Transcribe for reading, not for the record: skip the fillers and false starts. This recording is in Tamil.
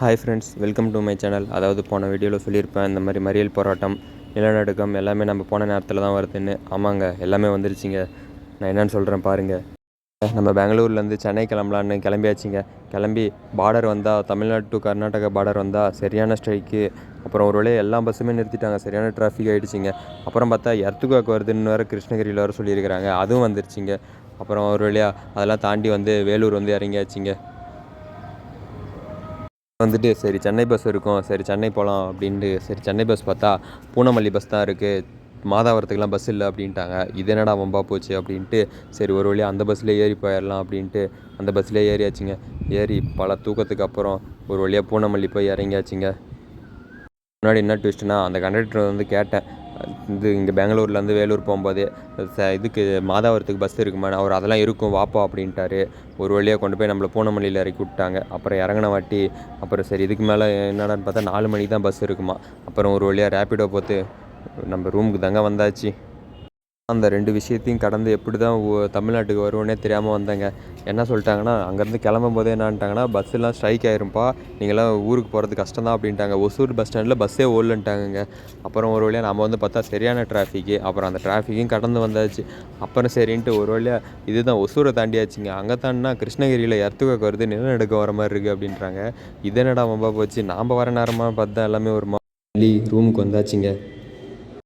Hi friends, welcome to my channel. அதாவது போன வீடியோவில் சொல்லியிருப்பேன், இந்த மாதிரி மறியல் போராட்டம், நிலநடுக்கம் எல்லாமே நம்ம போன நேரத்தில் தான் வருதுன்னு. ஆமாங்க, எல்லாமே வந்துருச்சுங்க. நான் என்னென்னு சொல்கிறேன் பாருங்கள். நம்ம பெங்களூர்லேருந்து சென்னை கிளம்பலான்னு கிளம்பியாச்சுங்க. கிளம்பி பார்டர் வந்தால், தமிழ்நாடு டு கர்நாடகா பார்டர் வந்தால் சரியான ஸ்ட்ரைக்கு. அப்புறம் ஒரு வழியாக எல்லா பஸ்ஸுமே நிறுத்திட்டாங்க. சரியான டிராஃபிக் ஆகிடுச்சிங்க. அப்புறம் பார்த்தா எர்த்துக்குவாக் வருதுன்னு வேறு கிருஷ்ணகிரியில் வர சொல்லியிருக்கிறாங்க. அதுவும் வந்துருச்சுங்க. அப்புறம் ஒரு வழியாக அதெல்லாம் தாண்டி வேலூர் இறங்கியாச்சுங்க. சரி சென்னை பஸ் இருக்கும், சரி சென்னை போகலாம் அப்படின்ட்டு சரி சென்னை பஸ் பார்த்தா பூனமல்லி பஸ் தான் இருக்குது, மாதாவரத்துக்குலாம் பஸ் இல்லை அப்படின்ட்டாங்க. இது என்னடா வம்பா போச்சு அப்படின்ட்டு சரி ஒரு வழியாக அந்த பஸ்ஸில் ஏறி போயிடலாம் அப்படின்ட்டு அந்த பஸ்ஸில் ஏறியாச்சுங்க. ஏறி பல தூக்கத்துக்கு அப்புறம் ஒரு வழியாக பூனமல்லி போய் இறங்கியாச்சுங்க. முன்னாடி என்ன ட்விஸ்ட்னா, அந்த கண்டக்டர் கேட்டேன், இங்கே பெங்களூர்லேருந்து வேலூர் போகும்போது இதுக்கு மாதாவரத்துக்கு பஸ் இருக்குமா? அவர் அதெல்லாம் இருக்கும் வாப்பா அப்படின்ட்டாரு. ஒரு வழியாக கொண்டு போய் நம்மளை பூனமல்லியில் இறக்கி விட்டாங்க. அப்புறம் இறங்கின வாட்டி அப்புறம் சரி இதுக்கு மேலே என்னடான்னு பார்த்தா 4 மணிக்கு தான் பஸ் இருக்குமா. அப்புறம் ஒரு வழியாக ரேப்பிடோ பார்த்து நம்ம ரூமுக்கு தாங்க வந்தாச்சு. அந்த 2 விஷயத்தையும் கடந்து எப்படி தான் தமிழ்நாட்டுக்கு வருவோன்னே தெரியாமல் வந்தேங்க. என்ன சொல்லிட்டாங்கன்னா, அங்கேருந்து கிளம்பும்போதே என்னான்ட்டாங்கன்னா, பஸ்ஸெல்லாம் ஸ்ட்ரைக் ஆயிரும்ப்பா, நீங்களாம் ஊருக்கு போகிறது கஷ்டம் தான் அப்படின்ட்டாங்க. ஒசூர் பஸ் ஸ்டாண்டில் பஸ்ஸே ஓடலன்ட்டாங்கங்க. அப்புறம் ஒரு வழியாக நம்ம பார்த்தா சரியான டிராஃபிக்கு. அப்புறம் அந்த டிராஃபிக்கையும் கடந்து வந்தாச்சு. அப்புறம் சரின்ட்டு ஒரு வழியாக இதுதான் ஒசூரை தாண்டியாச்சுங்க. அங்கே தாண்டினா கிருஷ்ணகிரியில் எர்த்துக்குவாக் வருது, நிலநடுக்கம் வர மாதிரி இருக்குது அப்படின்றாங்க. இது என்னடா வம்பா போச்சு, நாம் வர நேரமாக பார்த்தா எல்லாமே ஒரு ரூமுக்கு வந்தாச்சுங்க.